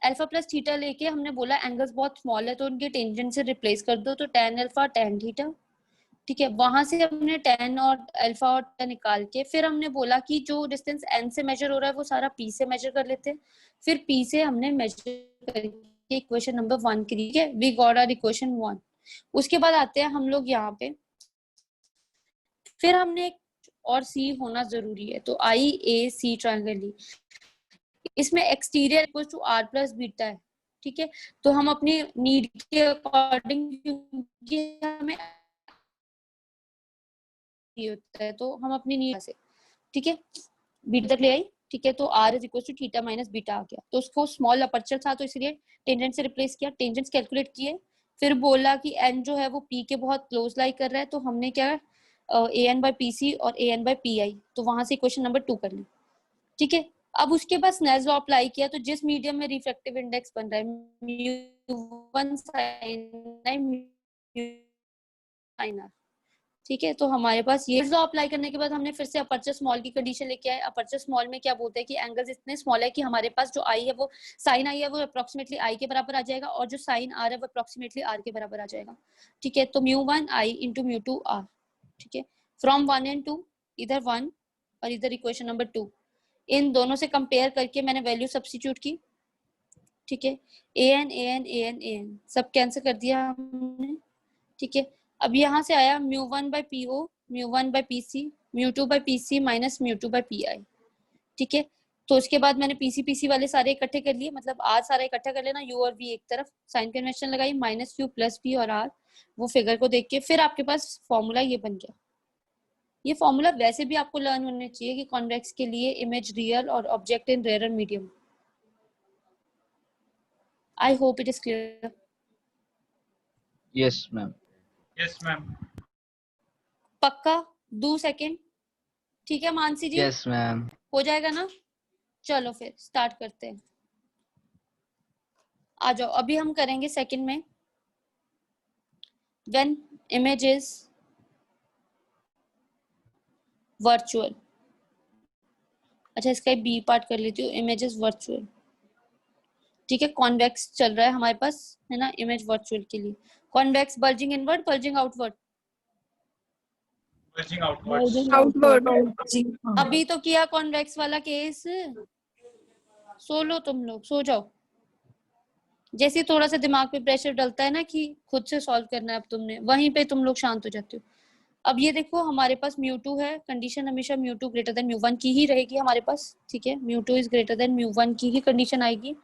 अल्फा प्लस थीटा लेके हमने बोला एंगल्स बहुत स्मॉल है तो उनके टेंजेंट से रिप्लेस कर दो, तो tan अल्फा tan थीटा। ठीक है, वहां से हमने tan और अल्फा और थीटा निकाल के फिर हमने बोला कि जो डिस्टेंस n से मेजर हो रहा है वो सारा p से मेजर कर लेते हैं। फिर p से हमने मेजर करके इक्वेशन नंबर 1 की, ठीक है, वी गॉट आवर इक्वेशन 1। उसके बाद आते हैं हम लोग यहाँ पे, फिर हमने एक और c होना जरूरी है, तो आई ए सी ट्रायंगल ली, इसमें exterior equal to R plus beta है। ठीक है, तो हम अपनी नीड के अकॉर्डिंग, क्योंकि हमें होता है तो हम अपनी नीड से, ठीक है, बीटा तक ले आई। ठीक है, तो r is equal to theta minus beta आ गया। तो उसको स्मॉल अपर्चर था तो इसलिए टेंजेंट से रिप्लेस किया, टेंजेंट्स कैलकुलेट किए, फिर बोला कि एन जो है वो पी के बहुत क्लोज लाई कर रहा है, तो हमने क्या ए एन बाई पी सी और ए एन बाई पी आई, तो वहां से इक्वेशन नंबर 2 कर ली। ठीक है, अब उसके बाद स्नेल्स लॉ अप्लाई किया, तो जिस मीडियम में रिफ्रैक्टिव इंडेक्स बन रहा है mu1 sin r, ठीक है, तो हमारे पास ये लॉ अप्लाई करने के बाद हमने फिर से अपर्चर स्मॉल की कंडीशन लेके आए। अपर्चर स्मॉल में क्या बोलते हैं कि एंगल्स इतने स्मॉल है कि हमारे पास जो आई है वो साइन आई है वो अप्रोक्सीमेटली आई के बराबर आ जाएगा और जो साइन आर है वो अप्रोक्सीमेटली आर के बराबर आ जाएगा। ठीक है, तो mu1 I into mu2 are. ठीक है, फ्रॉम 1 एंड 2, इधर 1 और इधर इक्वेशन नंबर 2, इन दोनों से कंपेयर करके मैंने वैल्यू सब्स्टिट्यूट की। ठीक है, A N A N A N A N सब कैंसिल कर दिया हमने। ठीक है, अब यहाँ से आया mu1 by P O, mu1 by P C, mu2 by P C minus mu2 by P I. ठीक है, तो उसके बाद मैंने पीसी वाले सारे इकट्ठे कर लिए, मतलब आर सारा इकट्ठा कर लेना, यू और वी एक तरफ, साइन कन्वेंशन लगाई, माइनस यू प्लस पी और आर, वो फिगर को देख के फिर आपके पास फॉर्मूला ये बन गया। ये फॉर्मूला वैसे भी आपको लर्न होने चाहिए कि कॉन्वेक्स के लिए इमेज रियल और object in rare medium. I hope it is clear. Yes ma'am. Yes ma'am. पक्का? 2 सेकेंड। ठीक है मानसी जी, यस मैम। हो जाएगा ना? चलो फिर स्टार्ट करते हैं, आ जाओ। अभी हम करेंगे सेकंड में, व्हेन इमेज इज वर्चुअल। अच्छा, इसका बी पार्ट कर लेती हूँ, इमेज इज वर्चुअल। ठीक है, कॉन्वेक्स चल रहा है हमारे पास, है ना, इमेज वर्चुअल के लिए। Convex bulging inward, bulging outward, Converging outwards. Outward. अभी तो किया कॉन्वेक्स वाला केस। सो लो तुम लोग, सो जाओ। जैसे थोड़ा सा दिमाग पे प्रेशर डलता है ना कि खुद से सॉल्व करना है, अब तुमने वहीं पे तुम लोग शांत हो जाते हो। अब ये देखो हमारे पास μ2 है, कंडीशन हमेशा μ2 ग्रेटर देन μ1 की ही रहेगी हमारे पास, ठीक है। μ2 इज ग्रेटर देन μ1 की ही कंडीशन आएगी,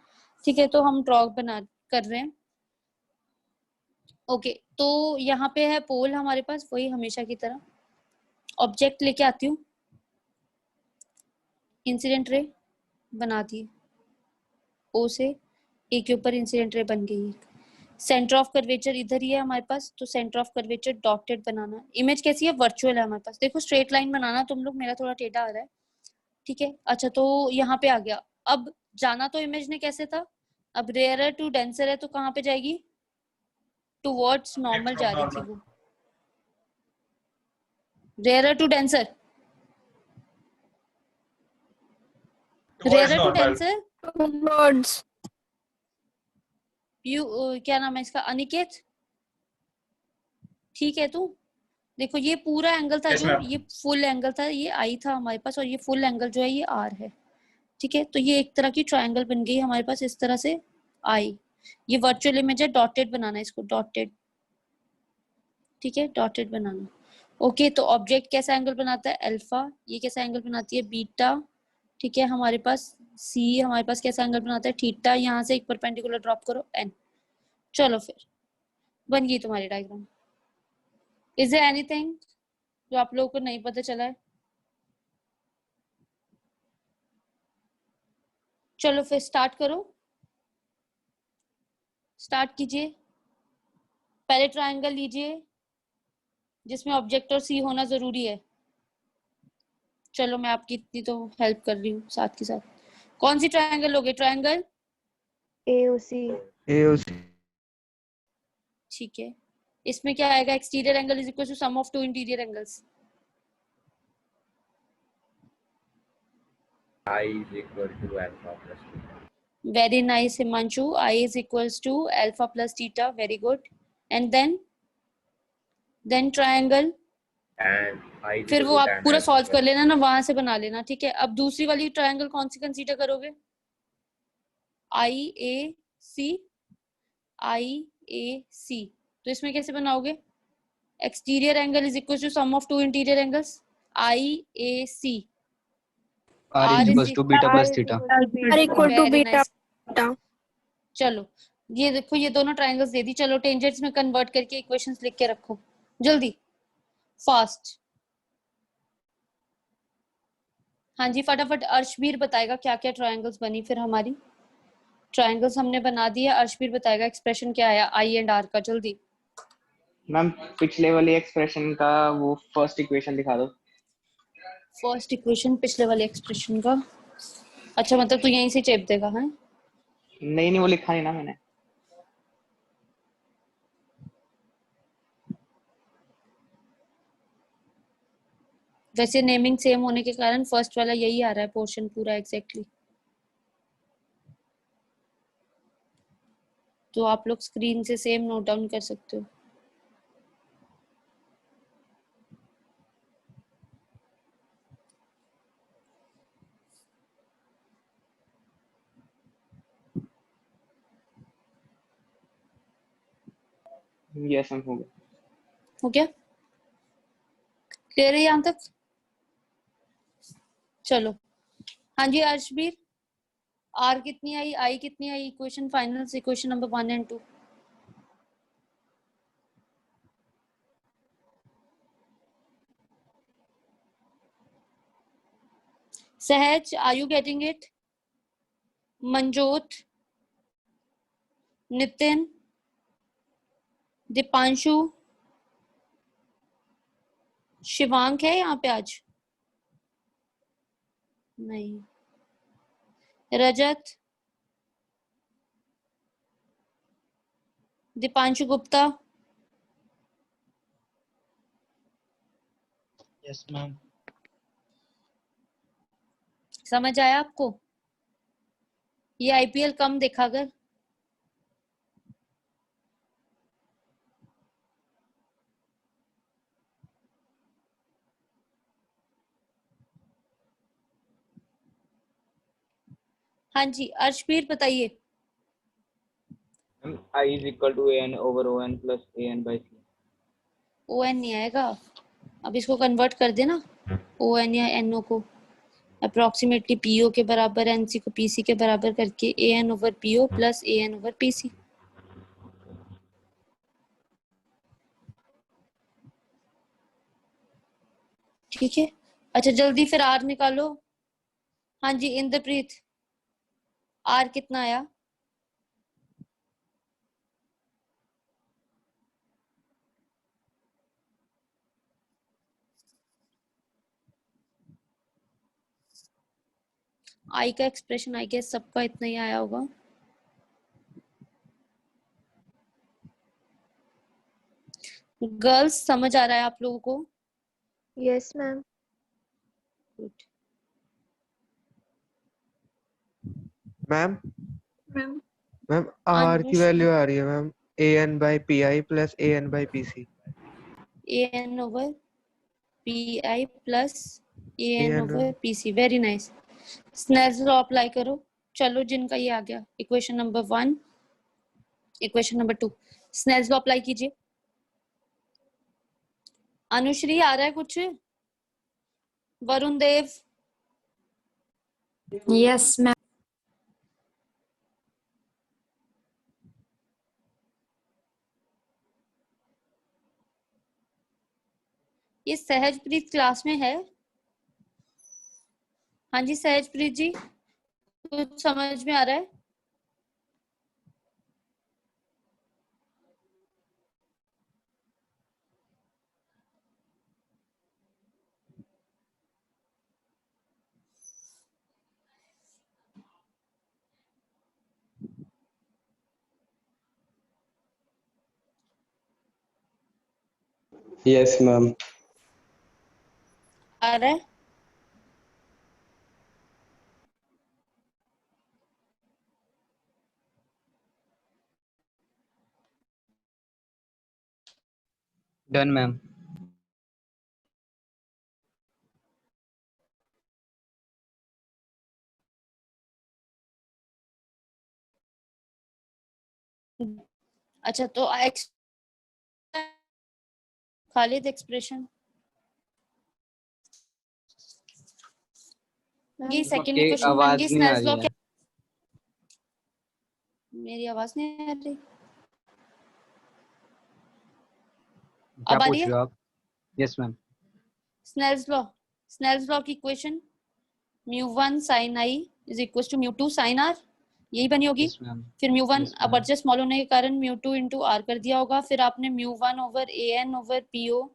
ठीक है। तो हम ड्रॉ बना कर रहे हैं। ओके, तो यहाँ पे है पोल हमारे पास, वही हमेशा की तरह। ऑब्जेक्ट लेके आती हूँ, इंसिडेंट रे बना दी, ओ से ए के ऊपर इंसिडेंट रे बन गई। सेंटर ऑफ कर्वेचर इधर ही है हमारे पास, तो centre of curvature dotted banana. Image कैसी है, वर्चुअल है हमारे पास। देखो स्ट्रेट लाइन बनाना तुम लोग, मेरा थोड़ा टेढ़ा आ रहा है, ठीक है। अच्छा, तो यहाँ पे आ गया। अब जाना तो इमेज ने कैसे था, अब रेयरर टू डेंसर है तो कहाँ पे जाएगी, टुवर्ड्स नॉर्मल जा रही थी वो, rarer to denser, Towards rarer to normal. Denser. Towards. क्या नाम है इसका, अनिकेत, ठीक है। तू देखो ये पूरा एंगल था Yes, जो, ma'am. ये फुल एंगल था, ये आई था हमारे पास, और ये फुल एंगल जो है ये आर है, ठीक है। तो ये एक तरह की ट्रायंगल बन गई हमारे पास इस तरह से आई। ये वर्चुअल इमेज है, डॉटेड बनाना है इसको, डॉटेड, ठीक है, डॉटेड बनाना। ओके, तो ऑब्जेक्ट कैसा एंगल बनाता है, अल्फा। ये कैसा एंगल बनाती है, बीटा, ठीक है। हमारे पास सी हमारे पास कैसा एंगल बनाता है, थीटा। यहाँ से एक परपेंडिकुलर ड्रॉप करो, एन। चलो फिर बन गई तुम्हारी डायग्राम। इज देयर एनीथिंग जो आप लोगों को नहीं पता चला है? चलो फिर स्टार्ट करो, स्टार्ट कीजिए। पहले ट्रायंगल लीजिए जिसमें ऑब्जेक्ट और सी होना जरूरी है। चलो मैं आपकी इतनी तो हेल्प कर रही हूँ साथ के साथ। कौन सी ट्रायंगल लोगे, ट्रायंगल AOC. AOC. ठीक है। इसमें क्या आएगा, exterior angle is equal to sum of two interior angles. I is equal to alpha plus theta. Very nice Himanshu, I is equals to alpha plus theta, very good. And then triangle, And I is फिर equal वो to आप tan पूरा alpha सॉल्व plus कर लेना ना, वहां से बना लेना, ठीक है। अब दूसरी वाली ट्रायंगल कौन सी कंसीडर करोगे, आई ए सी, आई ए सी। तो इसमें कैसे बनाओगे, exterior angle is equal to sum of two interior angles, I A C. R is equals to beta plus theta. Are equal to Very beta. nice. Beta. चलो ये देखो, ये दोनों ट्रायंगल्स दे दी। चलो टेंजेंट्स में कन्वर्ट करके इक्वेशंस लिख के रखो जल्दी, फास्ट। हाँ जी फटाफट, अर्शबीर बताएगा क्या क्या ट्रायंगल्स बनी फिर हमारी। ट्रायंगल्स हमने बना दिए, अर्शबीर बताएगा एक्सप्रेशन क्या आया आई एंड आर का, जल्दी। मैम पिछले वाली एक्सप्रेशन का वो फर्स्ट इक्वेशन दिखा दो। फर्स्ट इक्वेशन पिछले वाले एक्सप्रेशन का, अच्छा मतलब तू यहीं से चेप देगा, हाँ। नहीं वो लिखा नहीं ना मैंने। वैसे नेमिंग सेम होने के कारण फर्स्ट वाला यही आ रहा है पोर्शन पूरा एग्जैक्टली। तो आप लोग स्क्रीन से सेम नोट डाउन कर सकते हो। यस मैम हो गया। हो गया, क्लियर है यहाँ तक? चलो हाँ जी अर्शबीर, आर कितनी आई, आई कितनी आई, इक्वेशन फाइनल से, equation number 1 and 2। Sahaj, are you getting it? Manjot, Nitin, Deepanshu, Shivank है यहाँ पे आज? नहीं। रजत, दीपांशु गुप्ता, Yes, ma'am. समझ आया आपको? ये आईपीएल कम देखा कर। हाँ जी अर्शवीर बताइए। I is equal to an over on plus an by c. O N नहीं आएगा, अब इसको कन्वर्ट कर देना ओ एन या एन ओ को, अप्रोक्सीमेटली पीओ के बराबर एनसी को पीसी के बराबर करके ए N over PO plus A N over PC. ठीक है, अच्छा जल्दी फिर आर निकालो। हाँ जी इंद्रप्रीत, आर कितना आया? आई का एक्सप्रेशन आई गेस सबका इतना ही आया होगा। गर्ल्स समझ आ रहा है आप लोगों को? Yes, ma'am. Good. Ma'am Ma'am. Ma'am R की अनुष वैल्यू आ रही है ma'am A N by P I plus A N by P C. A N over P I plus A N AN over P C. Very nice. Snell's law apply करो। चलो जिनका ये आ गया equation number 1, equation number 2 Snell's law apply कीजिए। अनुश्री आ रहा है कुछ? वरुण देव? Yes, ma'am. ये सहजप्रीत क्लास में है? हाँ जी सहजप्रीत जी, कुछ समझ में आ रहा है? Yes, ma'am. आ रहा है? Done ma'am. अच्छा तो खालिद एक्सप्रेशन ये सेकंड आपकी इक्वेशन बन आवाज गई। नहीं आ स्नेल्स लॉ रही है। क्या? मेरी आवाज नहीं आ रही? क्या अब आ रही पूछ है? रहे हो आप? Yes ma'am. Snell's law, Snell's law की equation μ1 sin i is equal to μ2 sin r, यही बनी होगी। Yes ma'am. फिर μ1 यस मैम। अपर्चर स्मॉल होने के कारण μ2 इंटू r कर दिया होगा। फिर आपने μ1 over an over po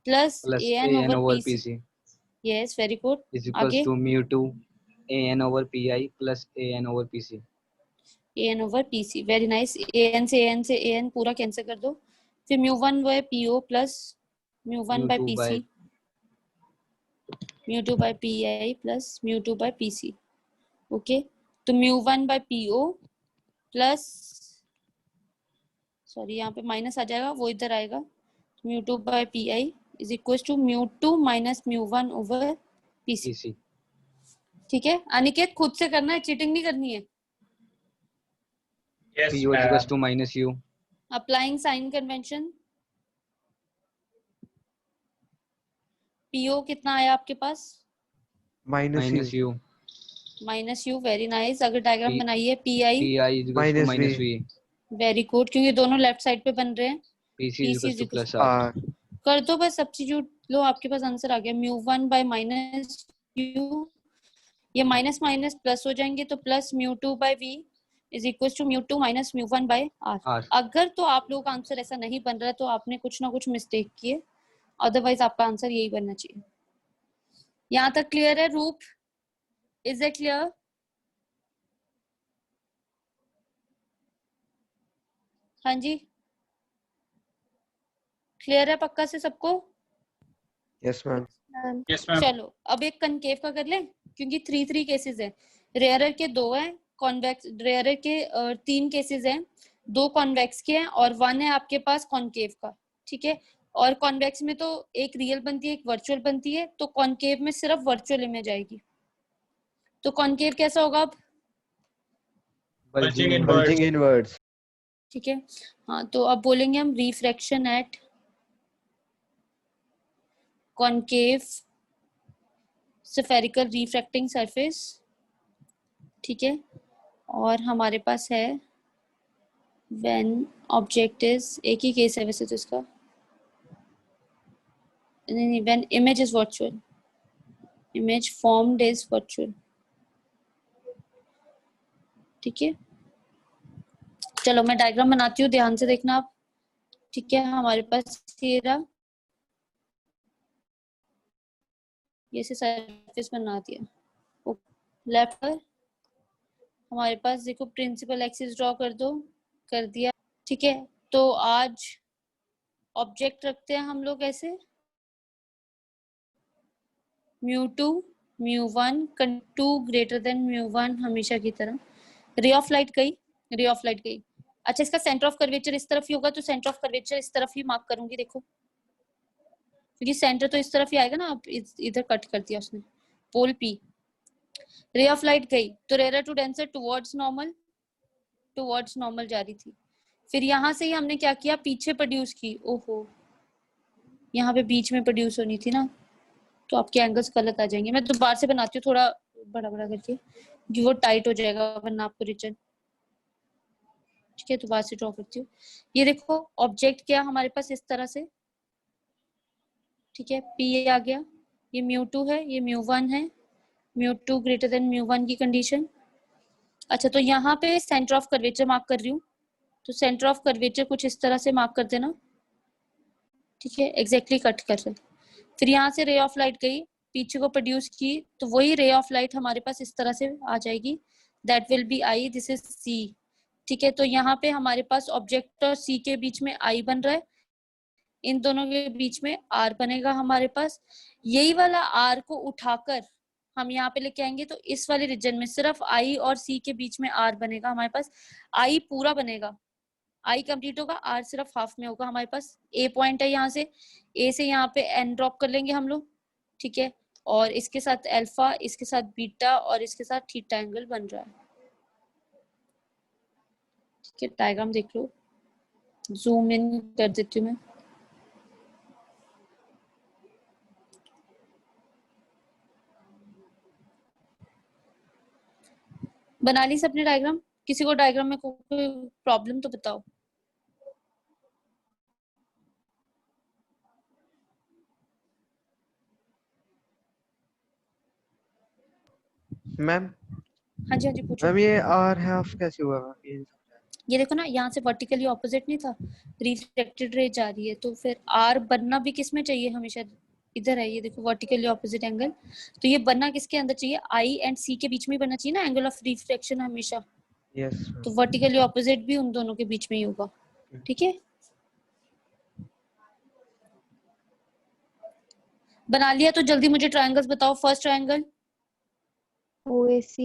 plus plus A an N over over P pc। C yes very good. Is equals आगे to mu two A N over P I plus A N over P C. an over pc। Very nice. an से an पूरा कैंसिल कर दो। फिर μ1 by po plus μ1 mu by two by pc, μ2 by pi plus μ2 by pc। Okay तो μ1 बाय po प्लस, सॉरी यहाँ पे माइनस आ जाएगा, वो इधर आएगा। μ2 by pi is equal to μ2 minus μ1 over pc। P C. ठीक है अनिकेत, खुद से करना है, चीटिंग नहीं करनी है। Yes, P O is equals to minus u. Applying sign convention. PO कितना आया आपके पास? Minus minus u u. Minus u. Very nice. अगर डायग्राम बनाइए P I, P I is equals to minus minus v v. Very good, क्योंकि दोनों लेफ्ट साइड पे बन रहे हैं। P C is PC equals is to equal plus R. R कर दो बस सब्स्टिट्यूट, लो आपके पास आंसर आ गया। μ1 बाय माइनस यू, ये माइनस माइनस प्लस हो जाएंगे तो plus μ2 by v is equal to μ2 minus μ1 by R. R. अगर तो आप लोगों का आंसर ऐसा नहीं बन रहा है तो आपने कुछ ना कुछ मिस्टेक की है, अदरवाइज आपका आंसर यही बनना चाहिए। यहाँ तक क्लियर है रूप? Is it clear? हाँ जी क्लियर है पक्का से सबको? Yes ma'am. Ma'am. yes, ma'am. चलो अब एक कनकेव का कर लें, क्योंकि 3 केसेस है। रेयरर के 2 हैं, कॉन्वेक्स रेयरर के 3 केसेस हैं, 2 कॉन्वेक्स के हैं और 1 है आपके पास कॉनकेव का। ठीक है, और कॉन्वेक्स में तो एक रियल बनती है एक वर्चुअल बनती है, तो कॉनकेव में सिर्फ वर्चुअल इमेज आएगी। तो कॉनकेव कैसा होगा? अब Bulging inwards. bulging inwards. ठीक है, हाँ तो अब बोलेंगे हम refraction at concave spherical refracting surface. ठीक है, और हमारे पास है व्हेन ऑब्जेक्ट इज, एक ही केस है वैसे तो इसका, नहीं, when image is virtual, image formed is virtual. ठीक है, चलो मैं डायग्राम बनाती हूँ, ध्यान से देखना आप। ठीक है, हमारे पास ये रहा, ये से सरफेस बना दिया। लेफ्ट पर हमारे पास देखो प्रिंसिपल एक्सिस ड्रॉ कर दो, कर दिया। ठीक है, तो आज ऑब्जेक्ट रखते हैं हम लोग ऐसे, μ2 μ1 2 ग्रेटर देन μ1 हमेशा की तरह। रे ऑफ लाइट गई, रे ऑफ लाइट गई। अच्छा, इसका सेंटर ऑफ कर्वेचर इस तरफ ही होगा, तो सेंटर ऑफ कर्वेचर इस तरफ ही मार्क करूंगी, देखो क्योंकि सेंटर तो इस तरफ ही आएगा ना। अब इधर कट कर दिया उसने, pole P. Ray of light गई तो rare to denser towards normal जा रही थी। फिर यहाँ से ही हमने क्या किया, पीछे प्रोड्यूस की। ओहो, यहाँ पे बीच में प्रोड्यूस होनी थी ना, तो आपके एंगल्स गलत आ जाएंगे। मैं दोबारा से बनाती हूँ थोड़ा बड़ा बड़ा करके, कि वो टाइट हो जाएगा वरना आपको रिजन। ठीक है, दोबारा से ड्रॉ करती हूँ। ये देखो ऑब्जेक्ट क्या हमारे पास इस तरह से। ठीक है, पी आ गया, ये μ2 है, ये μ1 है, μ2 ग्रेटर देन μ1 की कंडीशन। अच्छा, तो यहाँ पे सेंटर ऑफ कर्वेचर मार्क कर रही हूँ, तो सेंटर ऑफ कर्वेचर कुछ इस तरह से मार्क कर देना। ठीक है, एग्जैक्टली कट कर रहे। फिर यहाँ से रे ऑफ लाइट गई, पीछे को प्रोड्यूस की, तो वही रे ऑफ लाइट हमारे पास इस तरह से आ जाएगी। That will be I, this is C. ठीक है, तो यहाँ पे हमारे पास ऑब्जेक्ट और सी के बीच में आई बन रहा है, इन दोनों के बीच में आर बनेगा हमारे पास। यही वाला आर को उठाकर हम यहाँ पे लेके आएंगे, तो इस वाले रीजन में सिर्फ आई और सी के बीच में आर बनेगा हमारे पास। आई पूरा बनेगा, आई कंप्लीट होगा, आर सिर्फ हाफ में होगा हमारे पास। ए पॉइंट है, यहाँ से ए से यहाँ पे एन ड्रॉप कर लेंगे हम लोग। ठीक है, और इसके साथ अल्फा, इसके साथ बीटा और इसके साथ थीटा एंगल बन रहा है। ठीक है, डायग्राम देख लो, जूम इन कर देती हूँ मैं। बना ली सबने डायग्राम? किसी को डायग्राम में कोई प्रॉब्लम तो बताओ। मैम हाँ जी, हाँ जी, पूछो। मैम ये आर हाफ कैसे हुआ? ये देखो ना, यहाँ से वर्टिकली ऑपोजिट नहीं था, रिफ्लेक्टेड रे जा रही है, तो फिर आर बनना भी किस में चाहिए, हमेशा इधर है। ये देखो वर्टिकली ऑपोजिट एंगल, तो ये बनना किसके अंदर चाहिए, आई एंड सी के बीच में बनना चाहिए ना, एंगल ऑफ रिफ्लेक्शन हमेशा। यस, तो वर्टिकली ऑपोजिट भी उन दोनों के बीच में ही होगा। ठीक है, बना लिया तो जल्दी मुझे ट्रायंगल्स बताओ। First triangle OAC.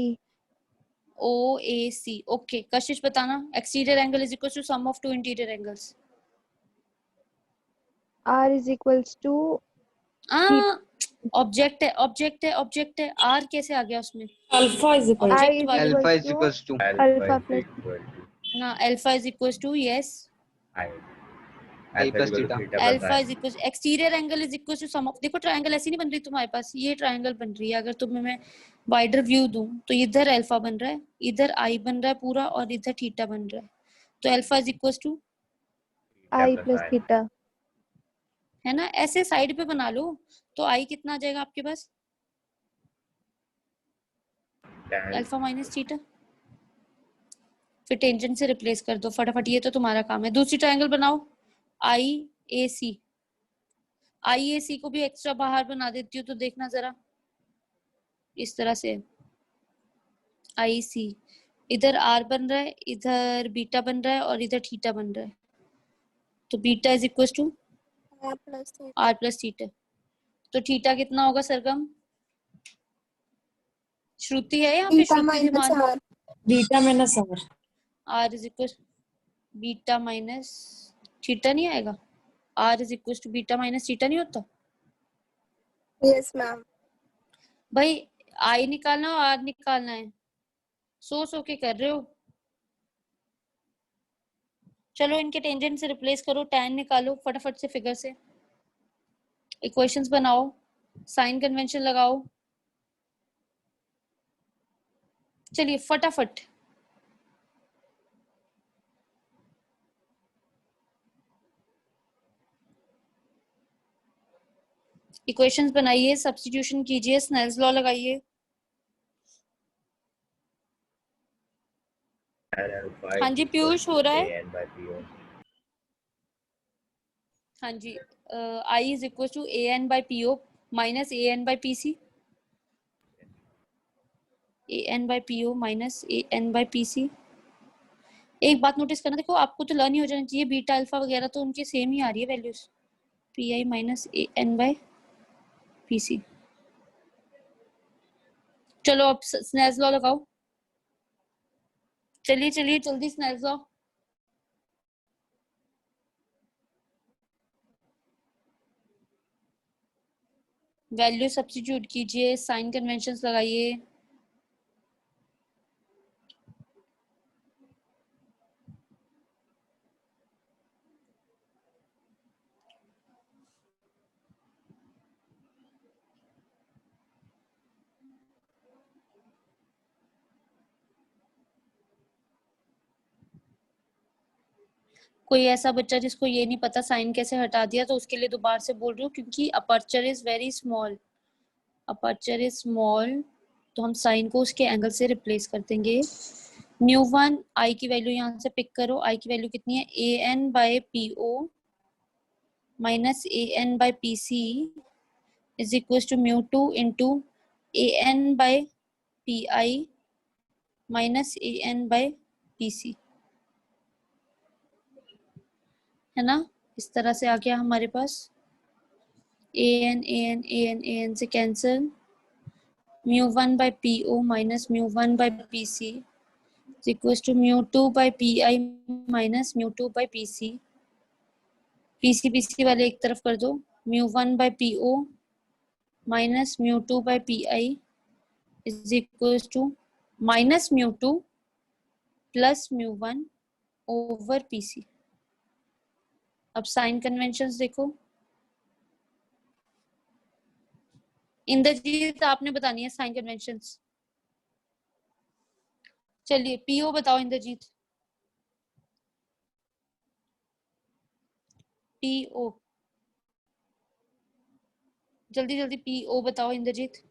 OAC, okay. Kashish बताना, exterior angle is equal to sum of two interior angles. R is equals to object है, ऑब्जेक्ट है, ऑब्जेक्ट है, आर कैसे आ गया उसमें? Alpha is equal I object is वाले alpha equals is to equals to alpha is plus equal to ना, alpha is equal to, yes, I. I Alpha plus is equal to theta. theta plus alpha I. Is equal exterior angle is equal to sum of. देखो ट्रायंगल ऐसी नहीं बन रही तुम्हारे पास, ये ट्रायंगल बन रही है। अगर तुम्हें मैं वाइडर व्यू दूं तो इधर अल्फा बन रहा है, इधर आई बन रहा है पूरा, और इधर थीटा बन रहा है। तो alpha is equal to, Theta I plus plus I. theta. है ना, ऐसे साइड पे बना लो, तो आई कितना आ जाएगा आपके पास, Tan अल्फा माइनस थीटा। फिर टेंजेंट से रिप्लेस कर दो फटाफट, ये तो तुम्हारा काम है। दूसरी ट्रायंगल बनाओ, IAC। IAC को भी एक्स्ट्रा बाहर बना देती हूँ, तो देखना जरा, इस तरह से IC, इधर R बन रहा है, इधर बीटा बन रहा है, और इधर थीटा बन रहा है। तो beta is equal to R plus theta. R plus theta. तो थीटा कितना होगा सरगम? श्रुति है यहाँ पे? Theta श्रुति minus मान R. Beta minus R. R is equal beta minus theta नहीं आएगा? R is equal to beta minus theta नहीं होता Yes, ma'am. भाई? I निकालना और R निकालना है, सो के कर रहे हो। चलो इनके टेंजेंट से रिप्लेस करो, tan निकालो फटाफट से फिगर से, इक्वेशंस बनाओ, साइन कन्वेंशन लगाओ, चलिए फटाफट। इक्वेशंस बनाइए, सब्स्टिट्यूशन कीजिए, स्नेल्स लॉ लगाइए। tan alpha हाँ is जी equal पीयूष to हो रहा है। an by po. हाँ जी, i is equal to A N by P O minus A N by P C, A N by P O minus A N by P C. एक बात नोटिस करना, देखो आपको तो लर्न ही हो जाना चाहिए, बीटा अल्फा वगैरह तो उनकी सेम ही आ रही है values, P I minus A N by P C. चलो अब स्नेल्स लॉ लगाओ, चलिए चलिए जल्दी स्नेल्स लॉ। वैल्यू सब्स्टिट्यूट कीजिए, साइन कन्वेंशंस लगाइए। कोई ऐसा बच्चा जिसको ये नहीं पता साइन कैसे हटा दिया, तो उसके लिए दोबारा से बोल रही हूँ, क्योंकि aperture is very small, aperture is small, तो हम साइन को उसके एंगल से रिप्लेस कर देंगे। म्यू वन आई की वैल्यू यहाँ से पिक करो, आई की वैल्यू कितनी है, A N by P O minus A N by P C is equal to mu two into A N by P I minus A N by P C, है ना। इस तरह से आ गया हमारे पास A N A N A N A N से cancel, mu one by P O minus mu one by P C is equal to mu two by P I minus mu two by P C, P C वाले एक तरफ कर दो, mu one by P O minus mu two by P I is equal to minus mu two plus mu one over P C. अब साइन कन्वेंशंस देखो, इंद्रजीत आपने बतानी है साइन कन्वेंशंस। चलिए पीओ बताओ इंद्रजीत। पीओ जल्दी जल्दी पीओ बताओ इंद्रजीत।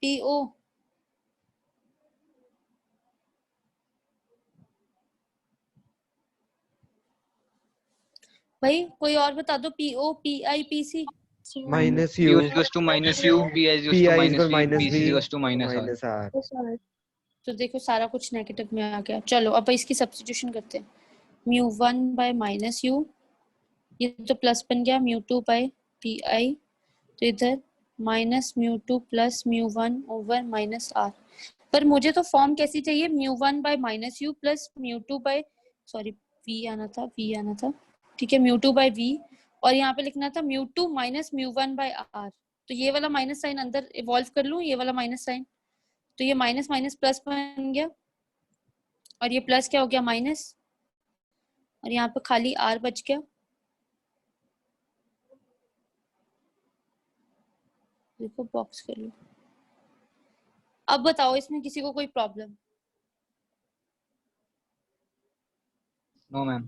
पीओ भाई कोई और बता दो, P O P I P C. minus Q u, is equals to minus U, P is equals to pi is minus equal V, minus P is v equals to minus R. minus r. Yes, sir. तो देखो सारा कुछ नेगेटिव में आ गया। चलो अब इसकी सब्स्टिट्यूशन करते हैं, mu one by minus you, ये तो प्लस बन गया, mu two by P I, तो इधर minus mu two plus mu one over minus R. पर मुझे तो फॉर्म कैसी चाहिए, mu one by minus U plus mu two by, sorry V आना था, वी आना था, ठीक है, म्यू टू बाय वी, और यहाँ पे लिखना था mu two minus mu one by R. तो ये वाला माइनस साइन अंदर इवॉल्व कर लूँ, ये वाला माइनस साइन, तो ये माइनस माइनस प्लस बन गया, और ये प्लस क्या हो गया माइनस, और यहाँ पे खाली आर बच गया। देखो बॉक्स कर लो। अब बताओ इसमें किसी को कोई प्रॉब्लम? No ma'am.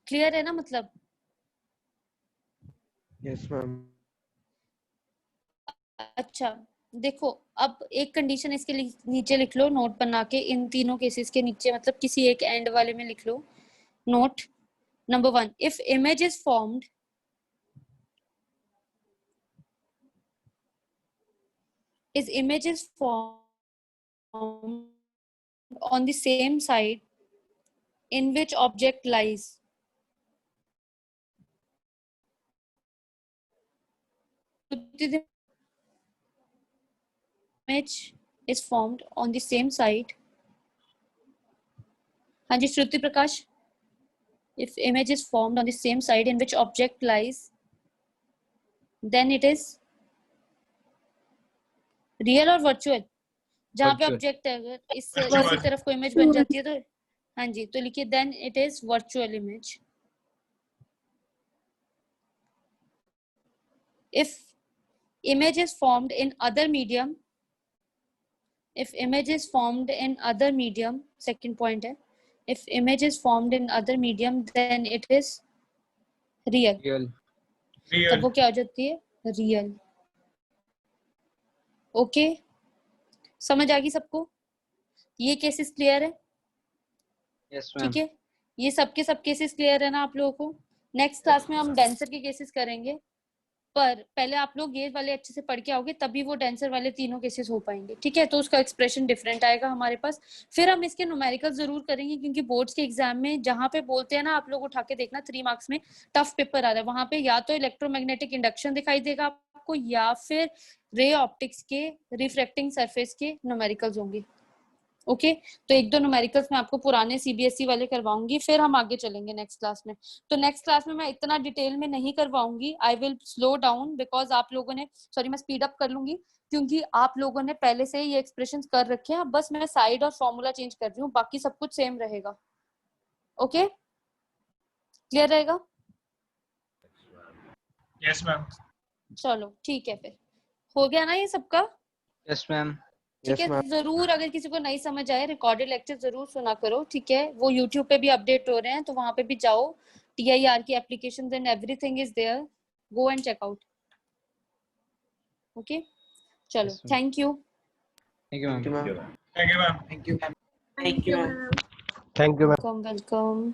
क्लियर है ना, मतलब Yes ma'am. अच्छा देखो, अब एक कंडीशन इसके नीचे लिख लो नोट बना के, इन तीनों केसेस के नीचे, मतलब किसी एक एंड वाले में लिख लो note. Number one, if image is formed, is image is formed on the same side in which object lies. The image is formed on the same side. हाँ जी श्रुति प्रकाश, if image is formed on the same side in which object lies, then it is real और virtual. जहाँ पे Virtual. ऑब्जेक्ट है अगर इस Virtual. इसी तरफ कोई इमेज बन जाती है तो हाँ जी, तो लिखिए then it is virtual image. If image is formed in other medium, if image is formed in other medium, second point है, if image is formed in other medium, then it is real. Real. तब Real. वो क्या हो जाती है? रियल. ओके, समझ आ गई सबको? ये केसेस क्लियर है? Yes, ma'am. ठीक है, ये सबके सब केसेस क्लियर है ना आप लोगों को? नेक्स्ट क्लास में हम डेंसर के केसेस करेंगे, पर पहले आप लोग ये वाले अच्छे से पढ़ के आओगे तभी वो डेंसर वाले तीनों केसेस हो पाएंगे. ठीक है, तो उसका एक्सप्रेशन डिफरेंट आएगा हमारे पास. फिर हम इसके न्यूमेरिकल जरूर करेंगे, क्योंकि बोर्ड्स के एग्जाम में जहाँ पे बोलते हैं ना, आप लोग उठा के देखना 3 मार्क्स में टफ पेपर आ रहा है, वहां पे या तो इलेक्ट्रोमैग्नेटिक इंडक्शन दिखाई देगा आपको या फिर रे ऑप्टिक्स के रिफ्रैक्टिंग सरफेस के न्यूमेरिकल्स होंगे. ओके, तो 1-2 न्यूमेरिकल्स मैं आपको पुराने सीबीएसई वाले करवाऊंगी, फिर हम आगे चलेंगे नेक्स्ट क्लास में. तो नेक्स्ट क्लास में मैं इतना डिटेल में नहीं करवाऊंगी, I will slow down because आप लोगों ने, सॉरी मैं स्पीड अप कर लूंगी क्योंकि आप लोगों ने पहले से ही ये एक्सप्रेशंस कर रखे हैं. बस मैं साइड और फॉर्मूला चेंज कर रही हूँ, बाकी सब कुछ सेम रहेगा. ओके, क्लियर रहेगा? Yes, ma'am. चलो ठीक है, फिर हो गया ना ये सबका? Yes, ma'am. ठीक Yes, है, ma'am. तो जरूर अगर किसी को नहीं समझ आए रिकॉर्डेड लेक्चर जरूर सुना करो. ठीक है, वो यूट्यूब पे भी अपडेट हो रहे हैं, तो वहां पे भी जाओ. TIR की applications and everything is there, go and check out. Okay, चलो, Yes, ma'am. Thank you. Thank you, ma'am. Thank you, ma'am. Thank you, ma'am. Thank you, ma'am. Thank you, ma'am. Thank you, ma'am. Welcome.